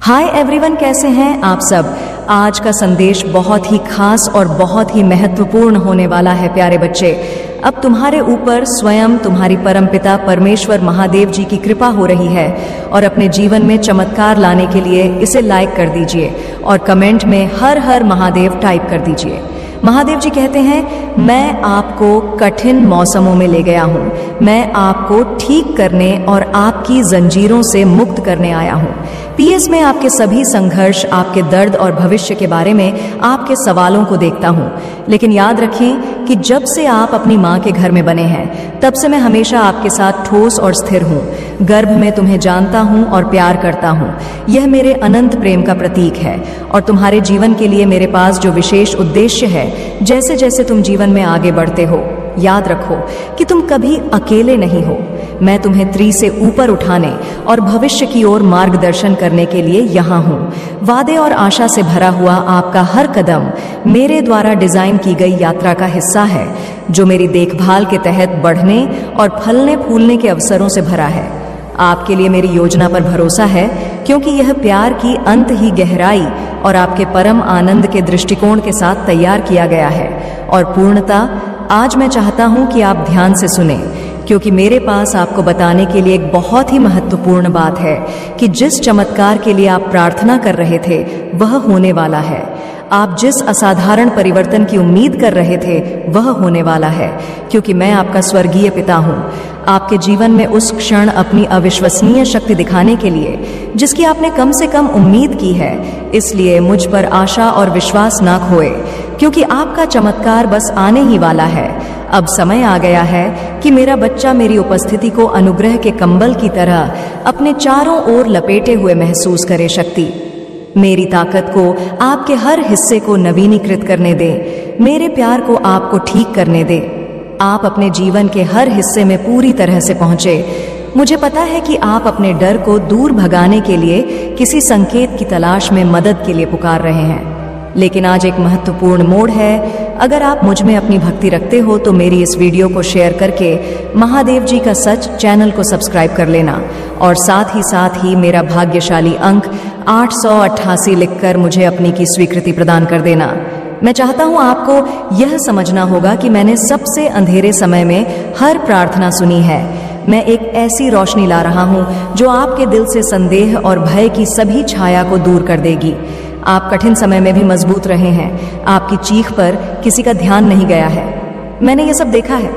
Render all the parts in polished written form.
Hi everyone, कैसे हैं आप सब। आज का संदेश बहुत ही खास और बहुत ही महत्वपूर्ण होने वाला है प्यारे बच्चे। अब तुम्हारे ऊपर स्वयं तुम्हारी परमपिता परमेश्वर महादेव जी की कृपा हो रही है और अपने जीवन में चमत्कार लाने के लिए इसे लाइक कर दीजिए और कमेंट में हर हर महादेव टाइप कर दीजिए। महादेव जी कहते हैं, मैं आपको कठिन मौसमों में ले गया हूँ, मैं आपको ठीक करने और आपकी जंजीरों से मुक्त करने आया हूँ। पीएस में आपके सभी संघर्ष, आपके दर्द और भविष्य के बारे में आपके सवालों को देखता हूँ, लेकिन याद रखें कि जब से आप अपनी माँ के घर में बने हैं तब से मैं हमेशा आपके साथ ठोस और स्थिर हूँ। गर्भ में तुम्हें जानता हूँ और प्यार करता हूँ। यह मेरे अनंत प्रेम का प्रतीक है और तुम्हारे जीवन के लिए मेरे पास जो विशेष उद्देश्य है, जैसे जैसे तुम जीवन में आगे बढ़ते हो, याद रखो कि तुम कभी अकेले नहीं हो। मैं तुम्हें त्रि से ऊपर उठाने और भविष्य की ओर मार्गदर्शन करने के लिए यहाँ हूँ। वादे और आशा से भरा हुआ आपका हर कदम मेरे द्वारा डिजाइन की गई यात्रा का हिस्सा है, जो मेरी देखभाल के तहत बढ़ने और फलने फूलने के अवसरों से भरा है। आपके लिए मेरी योजना पर भरोसा है, क्योंकि यह प्यार की अंत ही गहराई और आपके परम आनंद के दृष्टिकोण के साथ तैयार किया गया है। और पूर्णता, आज मैं चाहता हूं कि आप ध्यान से सुने, क्योंकि मेरे पास आपको बताने के लिए एक बहुत ही महत्वपूर्ण बात है कि जिस चमत्कार के लिए आप प्रार्थना कर रहे थे वह होने वाला है। आप जिस असाधारण परिवर्तन की उम्मीद कर रहे थे वह होने वाला है, क्योंकि मैं आपका स्वर्गीय पिता हूँ। आपके जीवन में उस क्षण अपनी अविश्वसनीय शक्ति दिखाने के लिए जिसकी आपने कम से कम उम्मीद की है, इसलिए मुझ पर आशा और विश्वास ना खोए, क्योंकि आपका चमत्कार बस आने ही वाला है। अब समय आ गया है कि मेरा बच्चा मेरी उपस्थिति को अनुग्रह के कंबल की तरह अपने चारों ओर लपेटे हुए महसूस करे। शक्ति, मेरी ताकत को आपके हर हिस्से को नवीनीकृत करने दे, मेरे प्यार को आपको ठीक करने दे। आप अपने जीवन के हर हिस्से में पूरी तरह से पहुंचे। मुझे पता है कि आप अपने डर को दूर भगाने के लिए किसी संकेत की तलाश में मदद के लिए पुकार रहे हैं, लेकिन आज एक महत्वपूर्ण मोड़ है। अगर आप मुझ में अपनी भक्ति रखते हो तो मेरी इस वीडियो को शेयर करके महादेव जी का सच चैनल को सब्सक्राइब कर लेना और साथ ही मेरा भाग्यशाली अंक 888 लिखकर मुझे अपनी की स्वीकृति प्रदान कर देना। मैं चाहता हूं आपको यह समझना होगा कि मैंने सबसे अंधेरे समय में हर प्रार्थना सुनी है। मैं एक ऐसी रोशनी ला रहा हूं जो आपके दिल से संदेह और भय की सभी छाया को दूर कर देगी। आप कठिन समय में भी मजबूत रहे हैं। आपकी चीख पर किसी का ध्यान नहीं गया है। मैंने ये सब देखा है।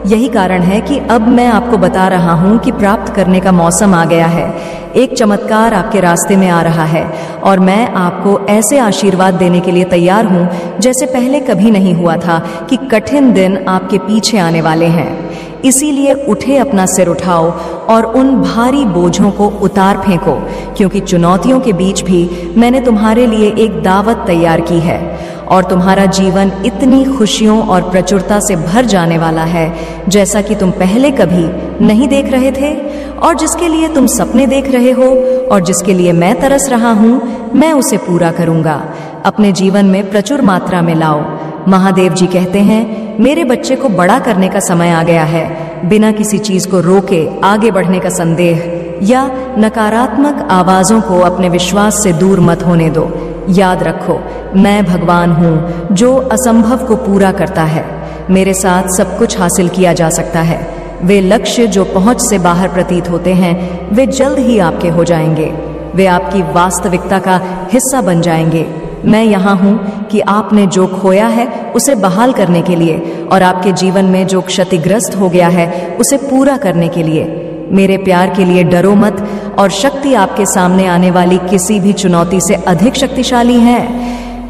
यही कारण है कि अब मैं आपको बता रहा हूं कि प्राप्त करने का मौसम आ गया है। एक चमत्कार आपके रास्ते में आ रहा है और मैं आपको ऐसे आशीर्वाद देने के लिए तैयार हूं जैसे पहले कभी नहीं हुआ था, कि कठिन दिन आपके पीछे आने वाले हैं। इसीलिए उठे, अपना सिर उठाओ और उन भारी बोझों को उतार फेंको, क्योंकि चुनौतियों के बीच भी मैंने तुम्हारे लिए एक दावत तैयार की है और तुम्हारा जीवन इतनी खुशियों और प्रचुरता से भर जाने वाला है जैसा कि तुम पहले कभी नहीं देख रहे थे, और जिसके लिए तुम सपने देख रहे हो और जिसके लिए मैं तरस रहा हूं, मैं उसे पूरा करूंगा। अपने जीवन में प्रचुर मात्रा में लाओ। महादेव जी कहते हैं, मेरे बच्चे को बड़ा करने का समय आ गया है। बिना किसी चीज को रोके आगे बढ़ने का संदेह या नकारात्मक आवाजों को अपने विश्वास से दूर मत होने दो। याद रखो, मैं भगवान हूँ जो असंभव को पूरा करता है। मेरे साथ सब कुछ हासिल किया जा सकता है। वे लक्ष्य जो पहुंच से बाहर प्रतीत होते हैं, वे जल्द ही आपके हो जाएंगे। वे आपकी वास्तविकता का हिस्सा बन जाएंगे। मैं यहाँ हूँ कि आपने जो खोया है उसे बहाल करने के लिए और आपके जीवन में जो क्षतिग्रस्त हो गया है उसे पूरा करने के लिए। मेरे प्यार के लिए डरो मत, और शक्ति आपके सामने आने वाली किसी भी चुनौती से अधिक शक्तिशाली है।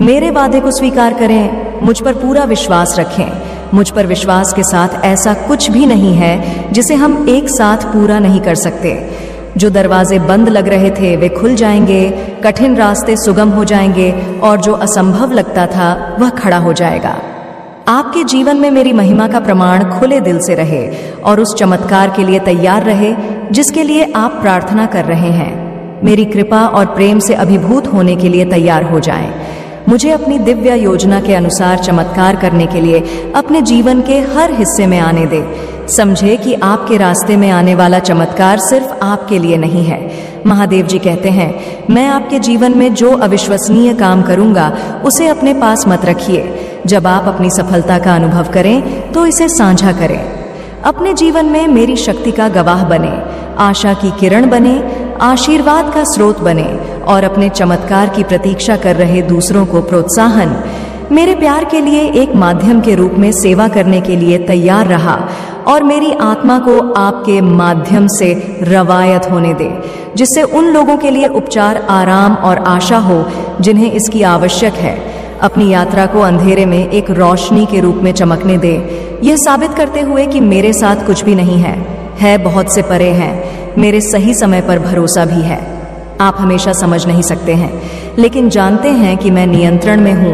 मेरे वादे को स्वीकार करें, मुझ पर पूरा विश्वास रखें। मुझ पर विश्वास के साथ ऐसा कुछ भी नहीं है जिसे हम एक साथ पूरा नहीं कर सकते। जो दरवाजे बंद लग रहे थे वे खुल जाएंगे, कठिन रास्ते सुगम हो जाएंगे और जो असंभव लगता था वह खड़ा हो जाएगा। आपके जीवन में मेरी महिमा का प्रमाण खुले दिल से रहे और उस चमत्कार के लिए तैयार रहे जिसके लिए आप प्रार्थना कर रहे हैं। मेरी कृपा और प्रेम से अभिभूत होने के लिए तैयार हो जाएं। मुझे अपनी दिव्य योजना के अनुसार चमत्कार करने के लिए अपने जीवन के हर हिस्से में आने दे। समझे कि आपके रास्ते में आने वाला चमत्कार सिर्फ आपके लिए नहीं है, महादेव जी कहते हैं, मैं आपके जीवन में जो अविश्वसनीय काम करूंगा उसे अपने पास मत रखिए। जब आप अपनी सफलता का अनुभव करें तो इसे साझा करें। अपने जीवन में मेरी शक्ति का गवाह बने, आशा की किरण बने, आशीर्वाद का स्रोत बने और अपने चमत्कार की प्रतीक्षा कर रहे दूसरों को प्रोत्साहन, मेरे प्यार के लिए एक माध्यम के रूप में सेवा करने के लिए तैयार रहा और मेरी आत्मा को आपके माध्यम से रवायत होने दे, जिससे उन लोगों के लिए उपचार, आराम और आशा हो जिन्हें इसकी आवश्यक है। अपनी यात्रा को अंधेरे में एक रोशनी के रूप में चमकने दे, यह साबित करते हुए कि मेरे साथ कुछ भी नहीं है बहुत से परे हैं, मेरे सही समय पर भरोसा भी है। आप हमेशा समझ नहीं सकते हैं, लेकिन जानते हैं कि मैं नियंत्रण में हूं।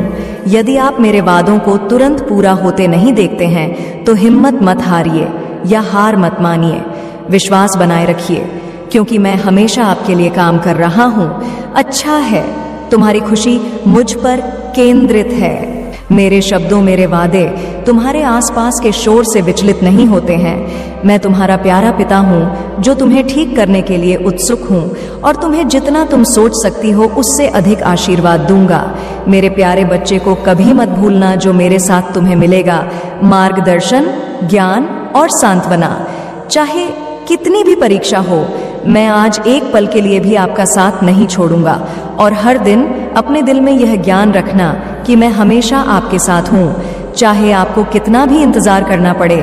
यदि आप मेरे वादों को तुरंत पूरा होते नहीं देखते हैं तो हिम्मत मत हारिए या हार मत मानिए। विश्वास बनाए रखिए, क्योंकि मैं हमेशा आपके लिए काम कर रहा हूं। अच्छा है, तुम्हारी खुशी मुझ पर केंद्रित है। मेरे शब्दों, मेरे वादे तुम्हारे आसपास के शोर से विचलित नहीं होते हैं। मैं तुम्हारा प्यारा पिता हूँ जो तुम्हें ठीक करने के लिए उत्सुक हूँ और तुम्हें जितना तुम सोच सकती हो उससे अधिक आशीर्वाद दूंगा। मेरे प्यारे बच्चे को कभी मत भूलना जो मेरे साथ तुम्हें मिलेगा, मार्गदर्शन, ज्ञान और सांत्वना। चाहे कितनी भी परीक्षा हो, मैं आज एक पल के लिए भी आपका साथ नहीं छोड़ूंगा और हर दिन अपने दिल में यह ज्ञान रखना कि मैं हमेशा आपके साथ हूँ। चाहे आपको कितना भी इंतजार करना पड़े,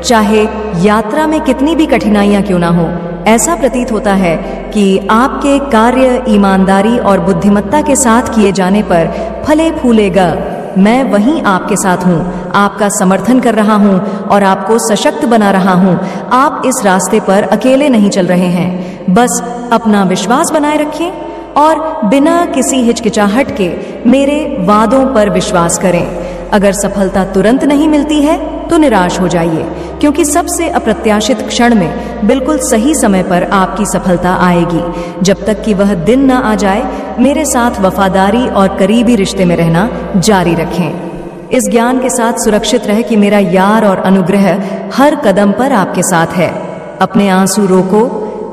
चाहे यात्रा में कितनी भी कठिनाइयां क्यों ना हो, ऐसा प्रतीत होता है कि आपके कार्य ईमानदारी और बुद्धिमत्ता के साथ किए जाने पर फले फूलेगा। मैं वहीं आपके साथ हूँ, आपका समर्थन कर रहा हूँ और आपको सशक्त बना रहा हूँ। आप इस रास्ते पर अकेले नहीं चल रहे हैं। बस अपना विश्वास बनाए रखें और बिना किसी हिचकिचाहट के मेरे वादों पर विश्वास करें। अगर सफलता तुरंत नहीं मिलती है तो निराश हो जाइए, क्योंकि सबसे अप्रत्याशित क्षण में बिल्कुल सही समय पर आपकी सफलता आएगी। जब तक कि वह दिन न आ जाए, मेरे साथ वफादारी और करीबी रिश्ते में रहना जारी रखें। इस ज्ञान के साथ सुरक्षित रहे कि मेरा यार और अनुग्रह हर कदम पर आपके साथ है। अपने आंसू रोको,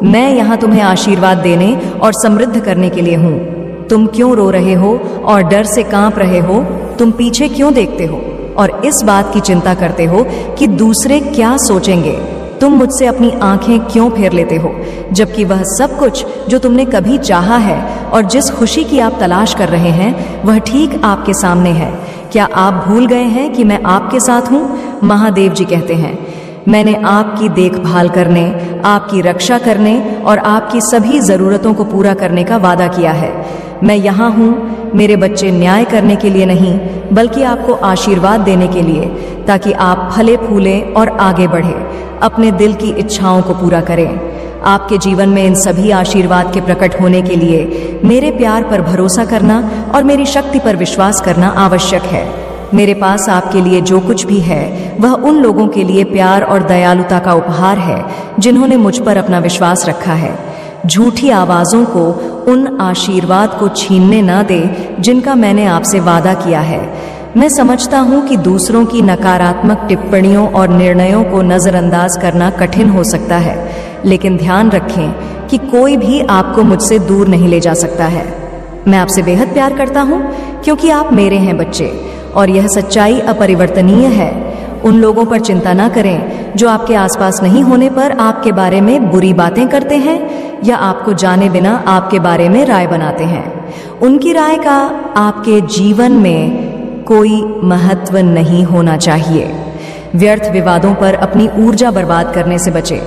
मैं यहाँ तुम्हें आशीर्वाद देने और समृद्ध करने के लिए हूँ। तुम क्यों रो रहे हो और डर से कांप रहे हो? तुम पीछे क्यों देखते हो और इस बात की चिंता करते हो कि दूसरे क्या सोचेंगे? तुम मुझसे अपनी आंखें क्यों फेर लेते हो, जबकि वह सब कुछ जो तुमने कभी चाहा है और जिस खुशी की आप तलाश कर रहे हैं वह ठीक आपके सामने है। क्या आप भूल गए हैं कि मैं आपके साथ हूँ? महादेव जी कहते हैं, मैंने आपकी देखभाल करने, आपकी रक्षा करने और आपकी सभी जरूरतों को पूरा करने का वादा किया है। मैं यहाँ हूँ मेरे बच्चे, न्याय करने के लिए नहीं बल्कि आपको आशीर्वाद देने के लिए, ताकि आप फले फूले और आगे बढ़े, अपने दिल की इच्छाओं को पूरा करें। आपके जीवन में इन सभी आशीर्वाद के प्रकट होने के लिए मेरे प्यार पर भरोसा करना और मेरी शक्ति पर विश्वास करना आवश्यक है। मेरे पास आपके लिए जो कुछ भी है वह उन लोगों के लिए प्यार और दयालुता का उपहार है जिन्होंने मुझ पर अपना विश्वास रखा है। झूठी आवाजों को उन आशीर्वाद को छीनने न दे जिनका मैंने आपसे वादा किया है। मैं समझता हूँ कि दूसरों की नकारात्मक टिप्पणियों और निर्णयों को नजरअंदाज करना कठिन हो सकता है, लेकिन ध्यान रखें कि कोई भी आपको मुझसे दूर नहीं ले जा सकता है। मैं आपसे बेहद प्यार करता हूँ क्योंकि आप मेरे हैं बच्चे, और यह सच्चाई अपरिवर्तनीय है। उन लोगों पर चिंता ना करें जो आपके आसपास नहीं होने पर आपके बारे में बुरी बातें करते हैं या आपको जाने बिना आपके बारे में राय बनाते हैं। उनकी राय का आपके जीवन में कोई महत्व नहीं होना चाहिए। व्यर्थ विवादों पर अपनी ऊर्जा बर्बाद करने से बचे।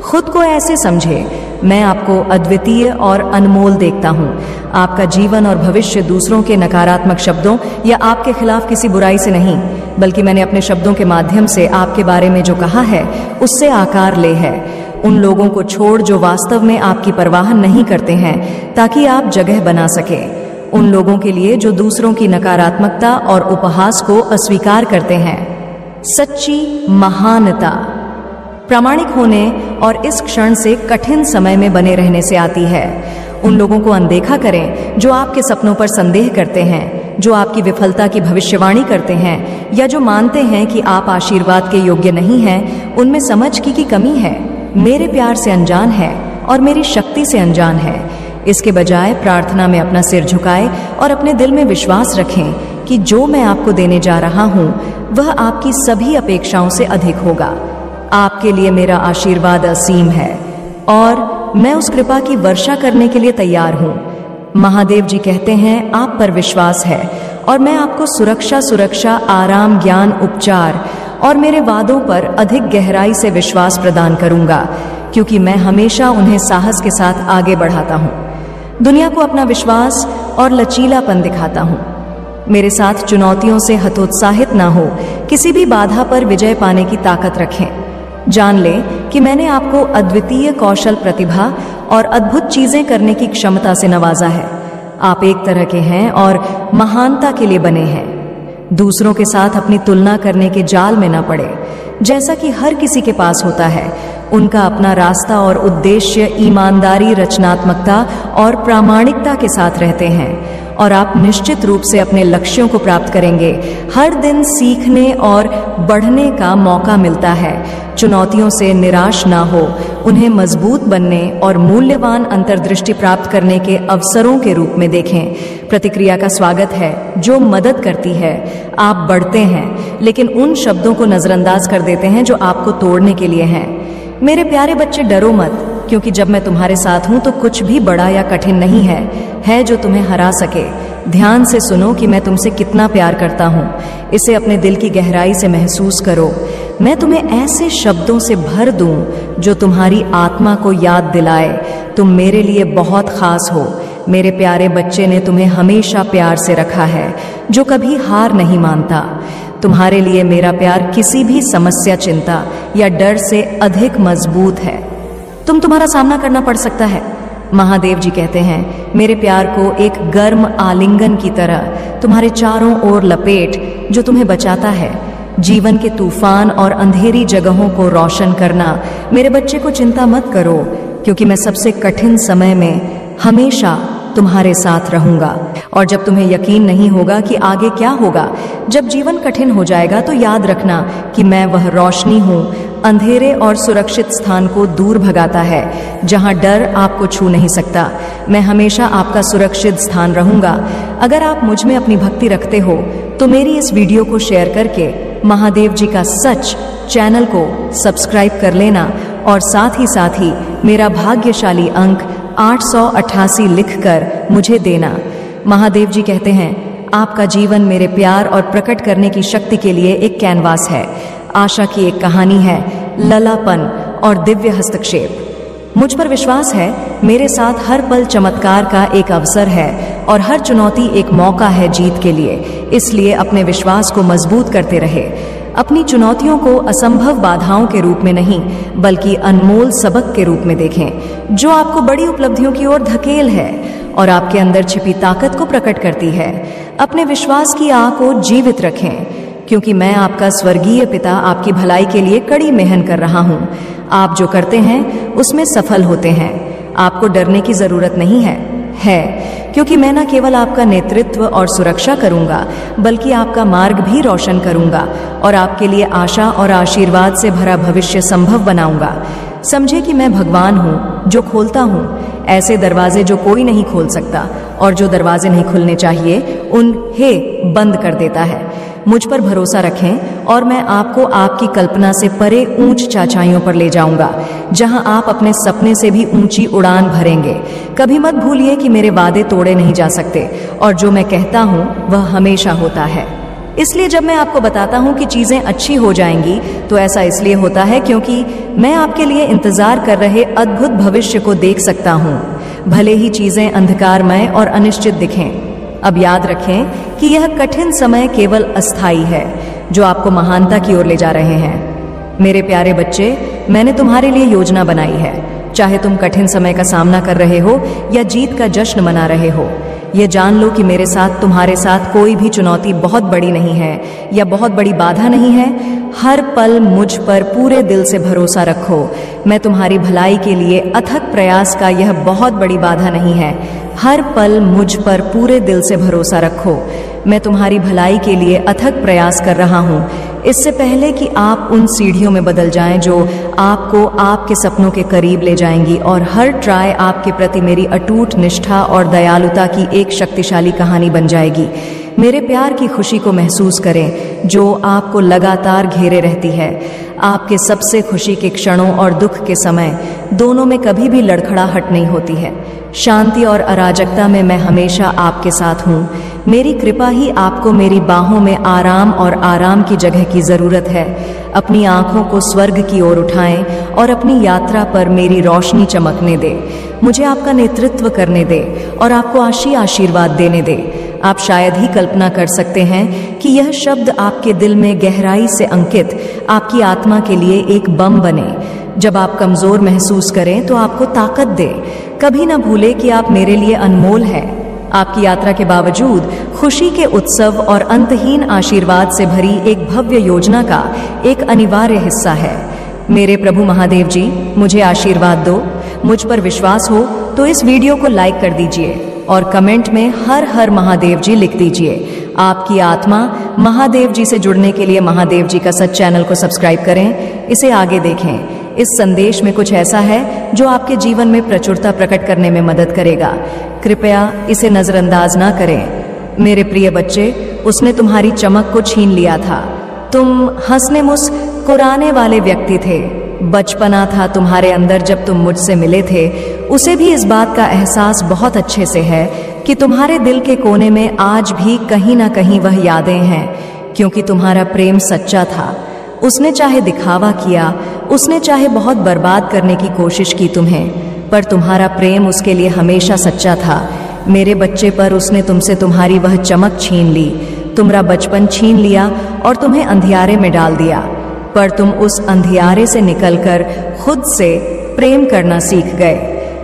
खुद को ऐसे समझे, मैं आपको अद्वितीय और अनमोल देखता हूँ। आपका जीवन और भविष्य दूसरों के नकारात्मक शब्दों या आपके खिलाफ किसी बुराई से नहीं, बल्कि मैंने अपने शब्दों के माध्यम से आपके बारे में जो कहा है उससे आकार ले है। उन लोगों को छोड़ जो वास्तव में आपकी परवाह नहीं करते हैं, ताकि आप जगह बना सके। उन लोगों के लिए जो दूसरों की नकारात्मकता और उपहास को अस्वीकार करते हैं। सच्ची महानता प्रामाणिक होने और इस क्षण से कठिन समय में बने रहने से आती है। उन लोगों को अनदेखा करें जो आपके सपनों पर संदेह करते हैं, जो आपकी विफलता की भविष्यवाणी करते हैं या जो मानते हैं कि आप आशीर्वाद के योग्य नहीं हैं। उनमें समझ की कमी है, मेरे प्यार से अनजान है और मेरी शक्ति से अनजान है। इसके बजाय प्रार्थना में अपना सिर झुकाए और अपने दिल में विश्वास रखें कि जो मैं आपको देने जा रहा हूं वह आपकी सभी अपेक्षाओं से अधिक होगा। आपके लिए मेरा आशीर्वाद असीम है और मैं उस कृपा की वर्षा करने के लिए तैयार हूं। महादेव जी कहते हैं आप पर विश्वास है और मैं आपको सुरक्षा, आराम, ज्ञान, उपचार और मेरे वादों पर अधिक गहराई से विश्वास प्रदान करूंगा, क्योंकि मैं हमेशा उन्हें साहस के साथ आगे बढ़ाता हूं। दुनिया को अपना विश्वास और लचीलापन दिखाता हूं। मेरे साथ चुनौतियों से हतोत्साहित ना हो, किसी भी बाधा पर विजय पाने की ताकत रखें। जान लें कि मैंने आपको अद्वितीय कौशल, प्रतिभा और अद्भुत चीजें करने की क्षमता से नवाजा है। आप एक तरह के हैं और महानता के लिए बने हैं। दूसरों के साथ अपनी तुलना करने के जाल में न पड़े। जैसा कि हर किसी के पास होता है, उनका अपना रास्ता और उद्देश्य ईमानदारी, रचनात्मकता और प्रामाणिकता के साथ रहते हैं और आप निश्चित रूप से अपने लक्ष्यों को प्राप्त करेंगे। हर दिन सीखने और बढ़ने का मौका मिलता है। चुनौतियों से निराश ना हो, उन्हें मजबूत बनने और मूल्यवान अंतर्दृष्टि प्राप्त करने के अवसरों के रूप में देखें। प्रतिक्रिया का स्वागत है जो मदद करती है। आप बढ़ते हैं लेकिन उन शब्दों को नजरअंदाज कर देते हैं जो आपको तोड़ने के लिए हैं। मेरे प्यारे बच्चे, डरो मत, क्योंकि जब मैं तुम्हारे साथ हूं तो कुछ भी बड़ा या कठिन नहीं है जो तुम्हें हरा सके। ध्यान से सुनो कि मैं तुमसे कितना प्यार करता हूं। इसे अपने दिल की गहराई से महसूस करो। मैं तुम्हें ऐसे शब्दों से भर दूं जो तुम्हारी आत्मा को याद दिलाए तुम मेरे लिए बहुत खास हो। मेरे प्यारे बच्चे ने तुम्हें हमेशा प्यार से रखा है, जो कभी हार नहीं मानता। तुम्हारे लिए मेरा प्यार किसी भी समस्या, चिंता या डर से अधिक मजबूत है। तुम्हारा सामना करना पड़ सकता है। महादेव जी कहते हैं मेरे प्यार को एक गर्म आलिंगन की तरह तुम्हारे चारों ओर लपेट, जो तुम्हें बचाता है। जीवन के तूफान और अंधेरी जगहों को रोशन करना। मेरे बच्चे को चिंता मत करो, क्योंकि मैं सबसे कठिन समय में हमेशा तुम्हारे साथ रहूंगा। और जब तुम्हें यकीन नहीं होगा कि आगे क्या होगा, जब जीवन कठिन हो जाएगा, तो याद रखना कि मैं वह रोशनी हूं, अंधेरे और सुरक्षित स्थान को दूर भगाता है, जहां डर आपको छू नहीं सकता। मैं हमेशा आपका सुरक्षित स्थान रहूंगा। अगर आप मुझ में अपनी भक्ति रखते हो तो मेरी इस वीडियो को शेयर करके महादेव जी का सच चैनल को सब्सक्राइब कर लेना और साथ ही मेरा भाग्यशाली अंक 888 लिखकर मुझे देना। महादेव जी कहते हैं आपका जीवन मेरे प्यार और प्रकट करने की शक्ति के लिए एक कैनवास है, आशा की एक कहानी है, ललापन और दिव्य हस्तक्षेप। मुझ पर विश्वास है, मेरे साथ हर पल चमत्कार का एक अवसर है और हर चुनौती एक मौका है जीत के लिए। इसलिए अपने विश्वास को मजबूत करते रहे। अपनी चुनौतियों को असंभव बाधाओं के रूप में नहीं, बल्कि अनमोल सबक के रूप में देखें, जो आपको बड़ी उपलब्धियों की ओर धकेल है और आपके अंदर छिपी ताकत को प्रकट करती है। अपने विश्वास की आग को जीवित रखें, क्योंकि मैं आपका स्वर्गीय पिता आपकी भलाई के लिए कड़ी मेहनत कर रहा हूँ। आप जो करते हैं उसमें सफल होते हैं। आपको डरने की जरूरत नहीं है, क्योंकि मैं न केवल आपका नेतृत्व और सुरक्षा करूंगा, बल्कि आपका मार्ग भी रोशन करूंगा और आपके लिए आशा और आशीर्वाद से भरा भविष्य संभव बनाऊंगा। समझे कि मैं भगवान हूँ जो खोलता हूँ ऐसे दरवाजे जो कोई नहीं खोल सकता, और जो दरवाजे नहीं खुलने चाहिए उन्हें बंद कर देता है। मुझ पर भरोसा रखें और मैं आपको आपकी कल्पना से परे ऊंच चाचाइयों पर ले जाऊंगा, जहां आप अपने सपने से भी ऊंची उड़ान भरेंगे। कभी मत भूलिए कि मेरे वादे तोड़े नहीं जा सकते और जो मैं कहता हूं वह हमेशा होता है। इसलिए जब मैं आपको बताता हूं कि चीजें अच्छी हो जाएंगी, तो ऐसा इसलिए होता है क्योंकि मैं आपके लिए इंतजार कर रहे अद्भुत भविष्य को देख सकता हूं, भले ही चीजें अंधकारमय और अनिश्चित दिखें। अब याद रखें कि यह कठिन समय केवल अस्थाई है, जो आपको महानता की ओर ले जा रहे हैं। मेरे प्यारे बच्चे, मैंने तुम्हारे लिए योजना बनाई है। चाहे तुम कठिन समय का सामना कर रहे हो या जीत का जश्न मना रहे हो, यह जान लो कि मेरे साथ तुम्हारे साथ कोई भी चुनौती बहुत बड़ी नहीं है या बहुत बड़ी बाधा नहीं है। हर पल मुझ पर पूरे दिल से भरोसा रखो। मैं तुम्हारी भलाई के लिए अथक प्रयास का यह बहुत बड़ी बाधा नहीं है। हर पल मुझ पर पूरे दिल से भरोसा रखो। मैं तुम्हारी भलाई के लिए अथक प्रयास कर रहा हूँ। इससे पहले कि आप उन सीढ़ियों में बदल जाएं जो आपको आपके सपनों के करीब ले जाएंगी, और हर ट्राई आपके प्रति मेरी अटूट निष्ठा और दयालुता की एक शक्तिशाली कहानी बन जाएगी। मेरे प्यार की खुशी को महसूस करें जो आपको लगातार घेरे रहती है। आपके सबसे खुशी के क्षणों और दुख के समय दोनों में कभी भी लड़खड़ाहट नहीं होती है। शांति और अराजकता में मैं हमेशा आपके साथ हूँ। मेरी कृपा ही आपको मेरी बाहों में आराम और आराम की जगह की जरूरत है। अपनी आंखों को स्वर्ग की ओर उठाएं और अपनी यात्रा पर मेरी रोशनी चमकने दे। मुझे आपका नेतृत्व करने दे और आपको आशीर्वाद देने दे। आप शायद ही कल्पना कर सकते हैं कि यह शब्द आपके दिल में गहराई से अंकित आपकी आत्मा के लिए एक बम बने। जब आप कमजोर महसूस करें तो आपको ताकत दे। कभी ना भूले कि आप मेरे लिए अनमोल हैं। आपकी यात्रा के बावजूद खुशी के उत्सव और अंतहीन आशीर्वाद से भरी एक भव्य योजना का एक अनिवार्य हिस्सा है। मेरे प्रभु महादेव जी, मुझे आशीर्वाद दो। मुझ पर विश्वास हो तो इस वीडियो को लाइक कर दीजिए और कमेंट में हर हर महादेव जी लिख दीजिए। आपकी आत्मा महादेव जी से जुड़ने के लिए महादेव जी का सच चैनल को सब्सक्राइब करें। इसे आगे देखें। इस संदेश में कुछ ऐसा है जो आपके जीवन में प्रचुरता प्रकट करने में मदद करेगा। कृपया इसे नजरअंदाज ना करें। मेरे प्रिय बच्चे, उसने तुम्हारी चमक को छीन लिया था। तुम हंसने मुस्कुराने वाले व्यक्ति थे। बचपना था तुम्हारे अंदर जब तुम मुझसे मिले थे। उसे भी इस बात का एहसास बहुत अच्छे से है कि तुम्हारे दिल के कोने में आज भी कहीं ना कहीं वह यादें हैं, क्योंकि तुम्हारा प्रेम सच्चा था। उसने चाहे दिखावा किया, उसने चाहे बहुत बर्बाद करने की कोशिश की तुम्हें, पर तुम्हारा प्रेम उसके लिए हमेशा सच्चा था। मेरे बच्चे, पर उसने तुमसे तुम्हारी वह चमक छीन ली, तुम्हारा बचपन छीन लिया और तुम्हें अंधियारे में डाल दिया। पर तुम उस अंधियारे से निकलकर खुद से प्रेम करना सीख गए।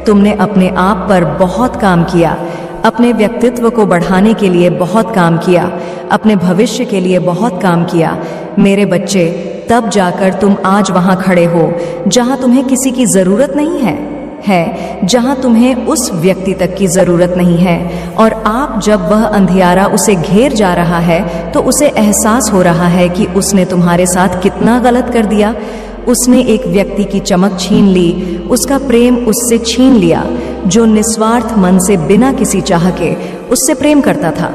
तुमने अपने आप पर बहुत काम किया, अपने व्यक्तित्व को बढ़ाने के लिए बहुत काम किया, अपने भविष्य के लिए बहुत काम किया। मेरे बच्चे, तब जाकर तुम आज वहां खड़े हो जहां तुम्हें किसी की जरूरत नहीं है, जहां तुम्हें उस व्यक्ति तक की जरूरत नहीं है। और आप जब वह अंधियारा उसे घेर जा रहा है तो उसे एहसास हो रहा है कि उसने तुम्हारे साथ कितना गलत कर दिया। उसने एक व्यक्ति की चमक छीन ली, उसका प्रेम उससे छीन लिया जो निस्वार्थ मन से बिना किसी चाह के उससे प्रेम करता था।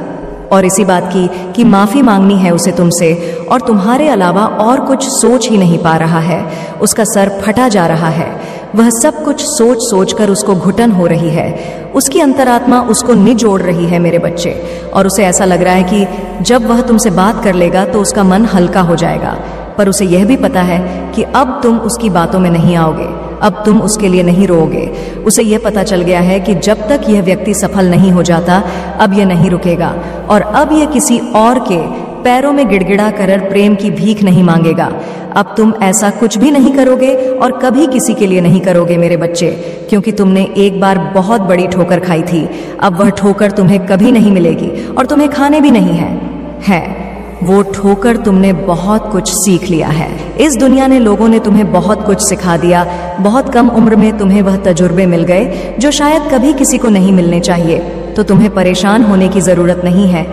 और इसी बात की कि माफी मांगनी है उसे तुमसे, और तुम्हारे अलावा और कुछ सोच ही नहीं पा रहा है। उसका सर फटा जा रहा है। वह सब कुछ सोच सोच कर उसको घुटन हो रही है। उसकी अंतरात्मा उसको निचोड़ रही है मेरे बच्चे, और उसे ऐसा लग रहा है कि जब वह तुमसे बात कर लेगा तो उसका मन हल्का हो जाएगा। पर उसे यह भी पता है कि अब तुम उसकी बातों में नहीं आओगे, अब तुम उसके लिए नहीं रोओगे। उसे यह पता चल गया है कि जब तक यह व्यक्ति सफल नहीं हो जाता, अब यह नहीं रुकेगा, और अब यह किसी और के पैरों में गिड़गिड़ा कर प्रेम की भीख नहीं मांगेगा। अब तुम ऐसा कुछ भी नहीं करोगे और कभी किसी के लिए नहीं करोगे मेरे बच्चे, क्योंकि तुमने एक बार बहुत बड़ी ठोकर खाई थी। अब वह ठोकर तुम्हें कभी नहीं मिलेगी और तुम्हें खाने भी नहीं है। वो ठोकर तुमने बहुत कुछ सीख लिया है। इस दुनिया ने, लोगों ने तुम्हें बहुत कुछ सिखा दिया। बहुत कम उम्र में तुम्हें वह तजुर्बे मिल गए जो शायद कभी किसी को नहीं मिलने चाहिए। तो तुम्हें परेशान होने की जरूरत नहीं है।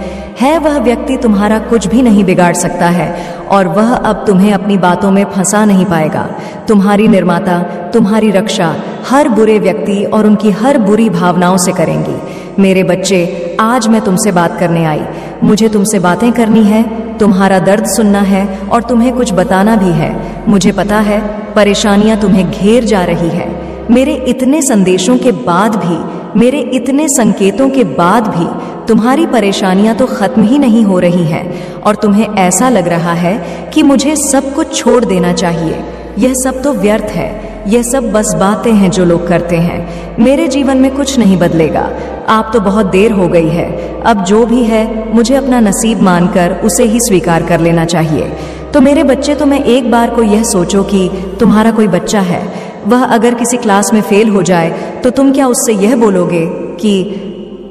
वह व्यक्ति तुम्हारा कुछ भी नहीं बिगाड़ सकता है, और वह अब तुम्हें अपनी बातों में फंसा नहीं पाएगा। तुम्हारी निर्माता, तुम्हारी रक्षा हर बुरे व्यक्ति और उनकी हर बुरी भावनाओं से करेंगी। मेरे बच्चे, आज मैं तुमसे बात करने आई। मुझे तुमसे बातें करनी है, तुम्हारा दर्द सुनना है और तुम्हें कुछ बताना भी है। मुझे पता है परेशानियां तुम्हें घेर जा रही है। मेरे इतने संदेशों के बाद भी, मेरे इतने संकेतों के बाद भी तुम्हारी परेशानियां तो खत्म ही नहीं हो रही हैं, और तुम्हें ऐसा लग रहा है कि मुझे सब कुछ छोड़ देना चाहिए। यह सब तो व्यर्थ है, यह सब बस बातें हैं जो लोग करते हैं। मेरे जीवन में कुछ नहीं बदलेगा। आप तो बहुत देर हो गई है। अब जो भी है मुझे अपना नसीब मानकर उसे ही स्वीकार कर लेना चाहिए। तो मेरे बच्चे, तो मैं एक बार को यह सोचो कि तुम्हारा कोई बच्चा है, वह अगर किसी क्लास में फेल हो जाए तो तुम क्या उससे यह बोलोगे कि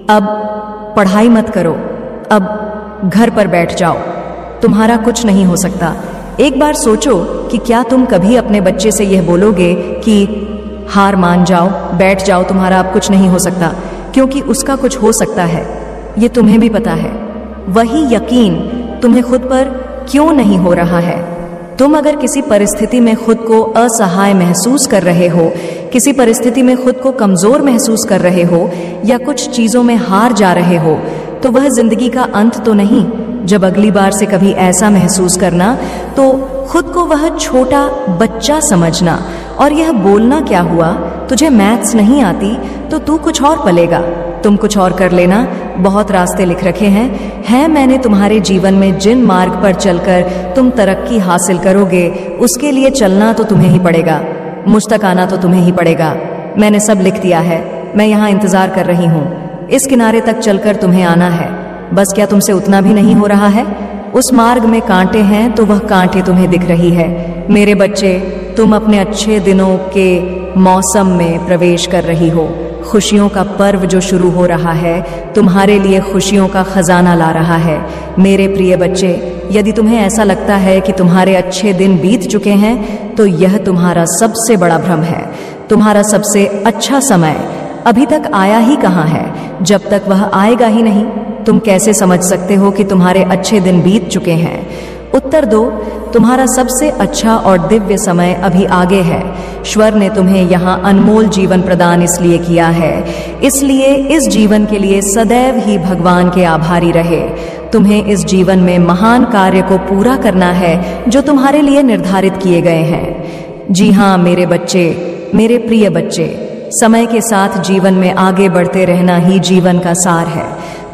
अब पढ़ाई मत करो, अब घर पर बैठ जाओ, तुम्हारा कुछ नहीं हो सकता। एक बार सोचो कि क्या तुम कभी अपने बच्चे से यह बोलोगे कि हार मान जाओ, बैठ जाओ, तुम्हारा अब कुछ नहीं हो सकता, क्योंकि उसका कुछ हो सकता है, ये तुम्हें भी पता है। वही यकीन तुम्हें खुद पर क्यों नहीं हो रहा है? तुम अगर किसी परिस्थिति में खुद को असहाय महसूस कर रहे हो, किसी परिस्थिति में खुद को कमजोर महसूस कर रहे हो या कुछ चीजों में हार जा रहे हो, तो वह जिंदगी का अंत तो नहीं। जब अगली बार से कभी ऐसा महसूस करना तो खुद को वह छोटा बच्चा समझना और यह बोलना, क्या हुआ, तुझे मैथ्स नहीं आती तो तू कुछ और पलेगा, तुम कुछ और कर लेना, बहुत रास्ते लिख रखे हैं मैंने तुम्हारे जीवन में, जिन मार्ग पर चलकर तुम तरक्की हासिल करोगे उसके लिए चलना तो तुम्हें ही पड़ेगा, मुझ तक आना तो तुम्हें ही पड़ेगा। मैंने सब लिख दिया है, मैं यहाँ इंतजार कर रही हूँ, इस किनारे तक चलकर तुम्हें आना है। बस क्या तुमसे उतना भी नहीं हो रहा है? उस मार्ग में कांटे हैं तो वह कांटे तुम्हें दिख रही है। मेरे बच्चे, तुम अपने अच्छे दिनों के मौसम में प्रवेश कर रही हो। खुशियों का पर्व जो शुरू हो रहा है तुम्हारे लिए खुशियों का खजाना ला रहा है। मेरे प्रिय बच्चे, यदि तुम्हें ऐसा लगता है कि तुम्हारे अच्छे दिन बीत चुके हैं तो यह तुम्हारा सबसे बड़ा भ्रम है। तुम्हारा सबसे अच्छा समय अभी तक आया ही कहाँ है? जब तक वह आएगा ही नहीं, तुम कैसे समझ सकते हो कि तुम्हारे अच्छे दिन बीत चुके हैं? उत्तर दो, तुम्हारा सबसे अच्छा और दिव्य समय अभी आगे है। ईश्वर ने तुम्हें यहाँ अनमोल जीवन प्रदान इसलिए किया है, इसलिए इस जीवन के लिए सदैव ही भगवान के आभारी रहे। तुम्हें इस जीवन में महान कार्य को पूरा करना है जो तुम्हारे लिए निर्धारित किए गए हैं। जी हाँ मेरे बच्चे, मेरे प्रिय बच्चे, समय के साथ जीवन में आगे बढ़ते रहना ही जीवन का सार है।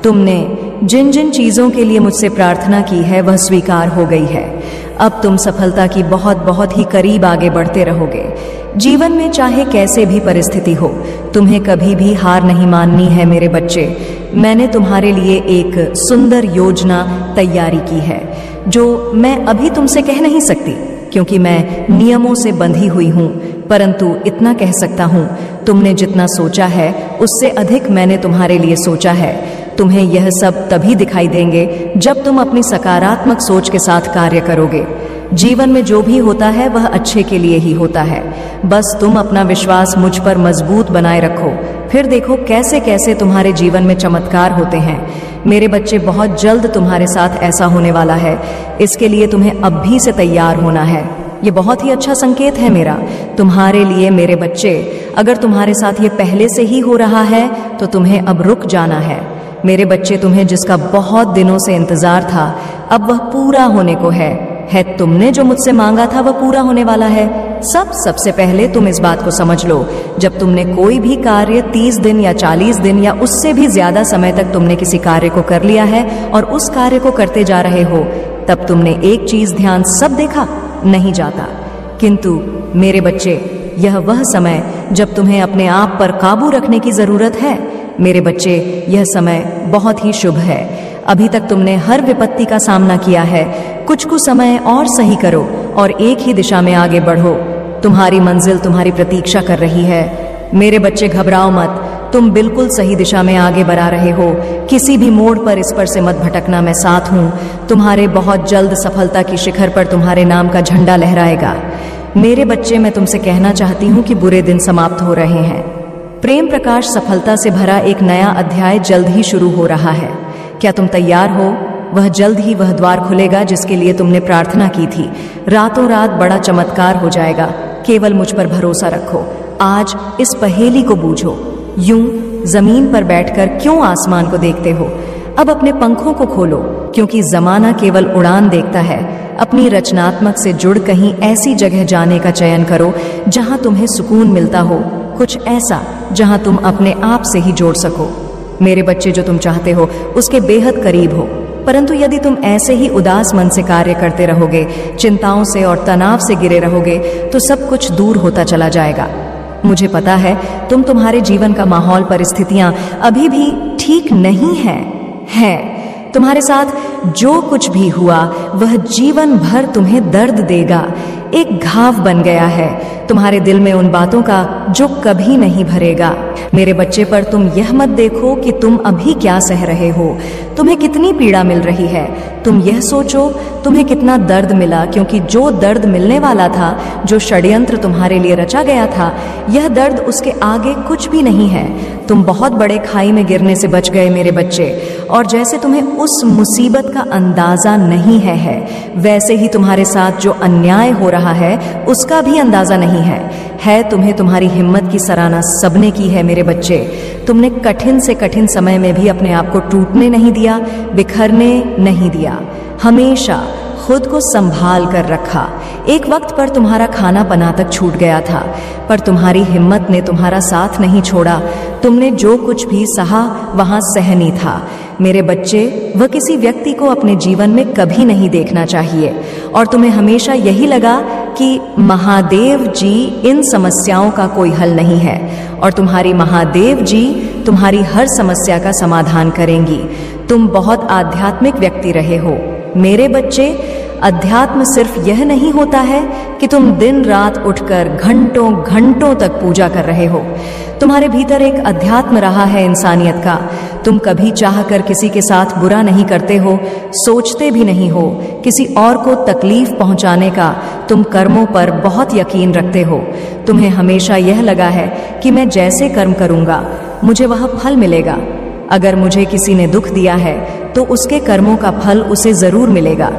तुमने जिन जिन चीजों के लिए मुझसे प्रार्थना की है वह स्वीकार हो गई है। अब तुम सफलता की बहुत बहुत ही करीब आगे बढ़ते रहोगे। जीवन में चाहे कैसे भी परिस्थिति हो, तुम्हें कभी भी हार नहीं माननी है मेरे बच्चे। मैंने तुम्हारे लिए एक सुंदर योजना तैयारी की है जो मैं अभी तुमसे कह नहीं सकती, क्योंकि मैं नियमों से बंधी हुई हूँ, परंतु इतना कह सकता हूँ, तुमने जितना सोचा है उससे अधिक मैंने तुम्हारे लिए सोचा है। तुम्हें यह सब तभी दिखाई देंगे जब तुम अपनी सकारात्मक सोच के साथ कार्य करोगे। जीवन में जो भी होता है वह अच्छे के लिए ही होता है। बस तुम अपना विश्वास मुझ पर मजबूत बनाए रखो, फिर देखो कैसे कैसे तुम्हारे जीवन में चमत्कार होते हैं। मेरे बच्चे, बहुत जल्द तुम्हारे साथ ऐसा होने वाला है, इसके लिए तुम्हें अब भी से तैयार होना है। ये बहुत ही अच्छा संकेत है मेरा तुम्हारे लिए मेरे बच्चे। अगर तुम्हारे साथ ये पहले से ही हो रहा है तो तुम्हें अब रुक जाना है। मेरे बच्चे, तुम्हें जिसका बहुत दिनों से इंतजार था अब वह पूरा होने को है। तुमने जो मुझसे मांगा था वह पूरा होने वाला है। सबसे पहले तुम इस बात को समझ लो, जब तुमने कोई भी कार्य 30 दिन या 40 दिन या उससे भी ज्यादा समय तक तुमने किसी कार्य को कर लिया है और उस कार्य को करते जा रहे हो, तब तुमने एक चीज ध्यान सब देखा नहीं जाता। किंतु मेरे बच्चे, यह वह समय जब तुम्हें अपने आप पर काबू रखने की जरूरत है। मेरे बच्चे, यह समय बहुत ही शुभ है। अभी तक तुमने हर विपत्ति का सामना किया है। कुछ समय और सही करो और एक ही दिशा में आगे बढ़ो। तुम्हारी मंजिल तुम्हारी प्रतीक्षा कर रही है। मेरे बच्चे, घबराओ मत, तुम बिल्कुल सही दिशा में आगे बढ़ा रहे हो। किसी भी मोड़ पर इस पर से मत भटकना, मैं साथ हूँ। तुम्हारे बहुत जल्द सफलता की शिखर पर तुम्हारे नाम का झंडा लहराएगा। मेरे बच्चे, मैं तुमसे कहना चाहती हूँ कि बुरे दिन समाप्त हो रहे हैं। प्रेम प्रकाश सफलता से भरा एक नया अध्याय जल्द ही शुरू हो रहा है। क्या तुम तैयार हो? वह जल्द ही वह द्वार खुलेगा जिसके लिए तुमने प्रार्थना की थी। रातों रात बड़ा चमत्कार हो जाएगा। केवल मुझ पर भरोसा रखो। आज इस पहेली को बूझो। यूं जमीन पर बैठकर क्यों आसमान को देखते हो? अब अपने पंखों को खोलो, क्योंकि जमाना केवल उड़ान देखता है। अपनी रचनात्मक से जुड़ कहीं ऐसी जगह जाने का चयन करो जहां तुम्हें सुकून मिलता हो, कुछ ऐसा जहां तुम अपने आप से ही जोड़ सको। मेरे बच्चे, जो तुम चाहते हो उसके बेहद करीब हो, परंतु यदि तुम ऐसे ही उदास मन से कार्य करते रहोगे, चिंताओं से और तनाव से घिरे रहोगे, तो सब कुछ दूर होता चला जाएगा। मुझे पता है तुम्हारे जीवन का माहौल, परिस्थितियां अभी भी ठीक नहीं है। तुम्हारे साथ जो कुछ भी हुआ वह जीवन भर तुम्हें दर्द देगा, एक घाव बन गया है तुम्हारे दिल में उन बातों का जो कभी नहीं भरेगा। मेरे बच्चे, पर तुम यह मत देखो कि तुम अभी क्या सह रहे हो, तुम्हें कितनी पीड़ा मिल रही है। तुम यह सोचो तुम्हें कितना दर्द मिला, क्योंकि जो दर्द मिलने वाला था, जो षड्यंत्र तुम्हारे लिए रचा गया था, यह दर्द उसके आगे कुछ भी नहीं है। तुम बहुत बड़े खाई में गिरने से बच गए मेरे बच्चे, और जैसे तुम्हें उस मुसीबत का अंदाजा नहीं है वैसे ही तुम्हारे साथ जो अन्याय हो रहा है उसका भी अंदाजा नहीं है। तुम्हें तुम्हारी हिम्मत की सराहना सबने की है मेरे बच्चे। तुमने कठिन से कठिन समय में भी अपने आप को टूटने नहीं दिया, बिखरने नहीं दिया, हमेशा खुद को संभाल कर रखा। एक वक्त पर तुम्हारा खाना पना तक छूट गया था, पर तुम्हारी हिम्मत ने तुम्हारा साथ नहीं छोड़ा। तुमने जो कुछ भी सहा वहां सहनीय था मेरे बच्चे। वह किसी व्यक्ति को अपने जीवन में कभी नहीं देखना चाहिए, और तुम्हें हमेशा यही लगा कि महादेव जी इन समस्याओं का कोई हल नहीं है, और तुम्हारी महादेव जी तुम्हारी हर समस्या का समाधान करेंगी। तुम बहुत आध्यात्मिक व्यक्ति रहे हो मेरे बच्चे। अध्यात्म सिर्फ यह नहीं होता है कि तुम दिन रात उठकर घंटों घंटों तक पूजा कर रहे हो। तुम्हारे भीतर एक अध्यात्म रहा है इंसानियत का। तुम कभी चाहकर किसी के साथ बुरा नहीं करते हो, सोचते भी नहीं हो किसी और को तकलीफ पहुंचाने का। तुम कर्मों पर बहुत यकीन रखते हो। तुम्हें हमेशा यह लगा है कि मैं जैसे कर्म करूंगा मुझे वह फल मिलेगा। अगर मुझे किसी ने दुख दिया है तो उसके कर्मों का फल उसे जरूर मिलेगा।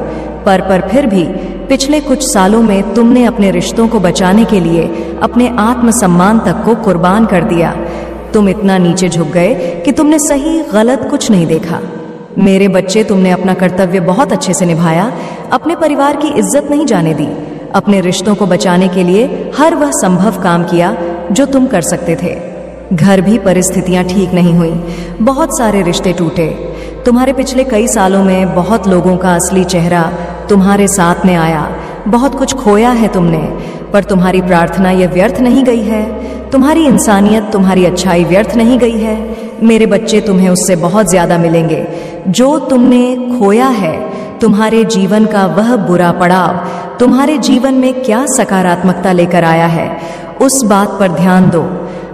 पर फिर भी पिछले कुछ सालों में तुमने अपने रिश्तों को बचाने के लिए अपने आत्मसम्मान तक को कुर्बान कर दिया। तुम इतना नीचे झुक गए कि तुमने सही गलत कुछ नहीं देखा। मेरे बच्चे, तुमने अपना कर्तव्य बहुत अच्छे से निभाया, अपने परिवार की इज्जत नहीं जाने दी, अपने रिश्तों को बचाने के लिए हर वह संभव काम किया जो तुम कर सकते थे। घर भी परिस्थितियां ठीक नहीं हुई, बहुत सारे रिश्ते टूटे। तुम्हारे पिछले कई सालों में बहुत लोगों का असली चेहरा तुम्हारे साथ में आया। बहुत कुछ खोया है तुमने, पर तुम्हारी प्रार्थना यह व्यर्थ नहीं गई है। तुम्हारी इंसानियत, तुम्हारी अच्छाई व्यर्थ नहीं गई है मेरे बच्चे। तुम्हें उससे बहुत ज्यादा मिलेंगे। जो तुमने खोया है, तुम्हारे जीवन का वह बुरा पड़ाव तुम्हारे जीवन में क्या सकारात्मकता लेकर आया है, उस बात पर ध्यान दो।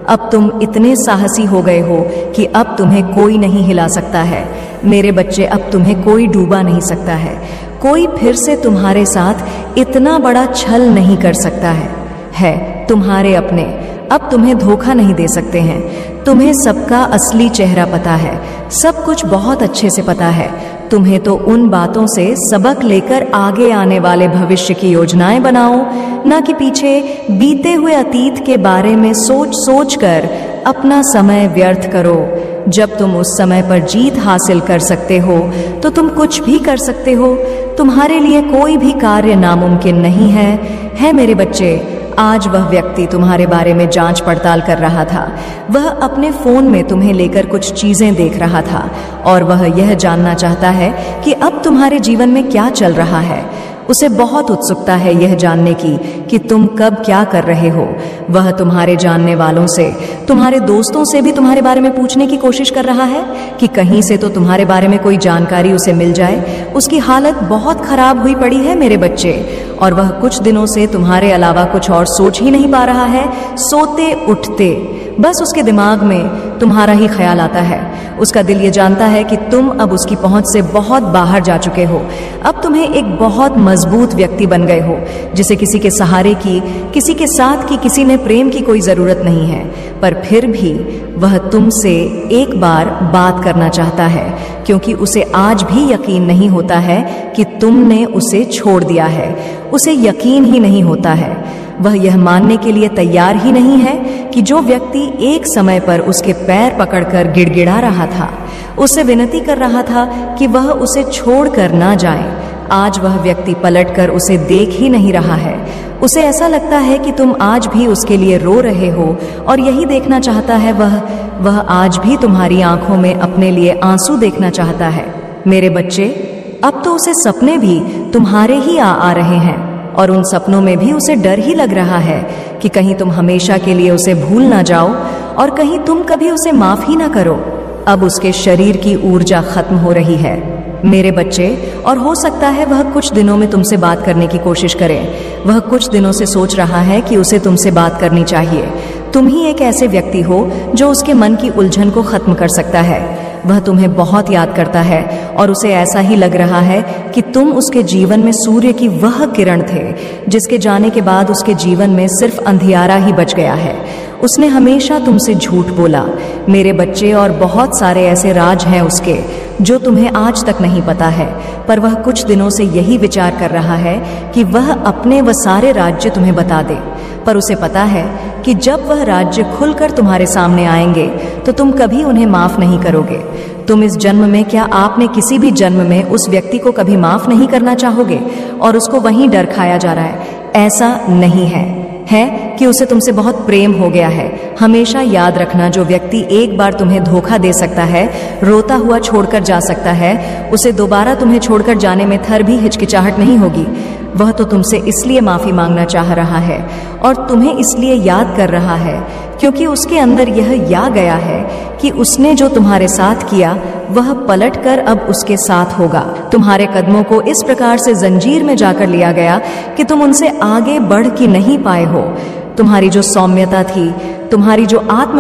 अब तुम इतने साहसी हो गए हो कि अब तुम्हें कोई नहीं हिला सकता है मेरे बच्चे। अब तुम्हें कोई डूबा नहीं सकता है। कोई फिर से तुम्हारे साथ इतना बड़ा छल नहीं कर सकता है तुम्हारे अपने अब तुम्हें धोखा नहीं दे सकते हैं। तुम्हें सबका असली चेहरा पता है, सब कुछ बहुत अच्छे से पता है। तुम्हें तो उन बातों से सबक लेकर आगे आने वाले भविष्य की योजनाएं बनाओ, ना कि पीछे बीते हुए अतीत के बारे में सोच सोच कर अपना समय व्यर्थ करो। जब तुम उस समय पर जीत हासिल कर सकते हो तो तुम कुछ भी कर सकते हो। तुम्हारे लिए कोई भी कार्य नामुमकिन नहीं है मेरे बच्चे। आज वह व्यक्ति तुम्हारे बारे में जांच पड़ताल कर रहा था। वह अपने फोन में तुम्हें लेकर कुछ चीजें देख रहा था, और वह यह जानना चाहता है कि अब तुम्हारे जीवन में क्या चल रहा है। उसे बहुत उत्सुकता है यह जानने की कि तुम कब क्या कर रहे हो। वह तुम्हारे जानने वालों से, तुम्हारे दोस्तों से भी तुम्हारे बारे में पूछने की कोशिश कर रहा है कि कहीं से तो तुम्हारे बारे में कोई जानकारी उसे मिल जाए। उसकी हालत बहुत खराब हुई पड़ी है मेरे बच्चे, और वह कुछ दिनों से तुम्हारे अलावा कुछ और सोच ही नहीं पा रहा है। सोते उठते बस उसके दिमाग में तुम्हारा ही ख्याल आता है। उसका दिल ये जानता है कि तुम अब उसकी पहुंच से बहुत बाहर जा चुके हो। अब तुम्हें एक बहुत मजबूत व्यक्ति बन गए हो, जिसे किसी के सहारे की, किसी के साथ की, किसी ने प्रेम की कोई जरूरत नहीं है। पर फिर भी वह तुमसे एक बार बात करना चाहता है, क्योंकि उसे आज भी यकीन नहीं होता है कि तुमने उसे छोड़ दिया है। उसे यकीन ही नहीं होता है। वह यह मानने के लिए तैयार ही नहीं है कि जो व्यक्ति एक समय पर उसके पैर पकड़कर गिड़गिड़ा रहा था, उससे विनती कर रहा था कि वह उसे छोड़कर ना जाए, आज वह व्यक्ति पलटकर उसे देख ही नहीं रहा है। उसे ऐसा लगता है कि तुम आज भी उसके लिए रो रहे हो, और यही देखना चाहता है वह आज भी तुम्हारी आंखों में अपने लिए आंसू देखना चाहता है मेरे बच्चे। अब तो उसे सपने भी तुम्हारे ही आ रहे हैं, और उन सपनों में भी उसे डर ही लग रहा है कि कहीं तुम हमेशा के लिए उसे भूल ना जाओ, और कहीं तुम कभी उसे माफ ही ना करो। अब उसके शरीर की ऊर्जा खत्म हो रही है। मेरे बच्चे, और हो सकता है वह कुछ दिनों में तुमसे बात करने की कोशिश करे। वह कुछ दिनों से सोच रहा है कि उसे तुमसे बात करनी चाहिए। तुम ही एक ऐसे व्यक्ति हो जो उसके मन की उलझन को खत्म कर सकता है। वह तुम्हें बहुत याद करता है और उसे ऐसा ही लग रहा है कि तुम उसके जीवन में सूर्य की वह किरण थे जिसके जाने के बाद उसके जीवन में सिर्फ अंधियारा ही बच गया है। उसने हमेशा तुमसे झूठ बोला मेरे बच्चे, और बहुत सारे ऐसे राज हैं उसके जो तुम्हें आज तक नहीं पता है। पर वह कुछ दिनों से यही विचार कर रहा है कि वह अपने वह सारे राज्य तुम्हें बता दे, पर उसे पता है कि जब वह राज्य खुलकर तुम्हारे सामने आएंगे तो तुम कभी उन्हें माफ नहीं करोगे। तुम इस जन्म में, क्या आपने किसी भी जन्म में उस व्यक्ति को कभी माफ नहीं करना चाहोगे और उसको वहीं डर खाया जा रहा है? ऐसा नहीं है कि उसे तुमसे बहुत प्रेम हो गया है। हमेशा याद रखना, जो व्यक्ति एक बार तुम्हें धोखा दे सकता है, रोता हुआ छोड़कर जा सकता है, उसे दोबारा तुम्हें छोड़कर जाने में थर भी हिचकिचाहट नहीं होगी। वह तो तुमसे इसलिए माफी मांगना चाह रहा है और तुम्हें इसलिए याद कर रहा है क्योंकि उसके अंदर यह आ गया है कि उसने जो तुम्हारे साथ किया वह पलटकर अब उसके साथ होगा। तुम्हारे कदमों को इस प्रकार से जंजीर में जाकर लिया गया कि तुम उनसे आगे बढ़ के नहीं पाए हो। तुम्हारी जो सौम्यता थी, तुम्हारी जो आत्म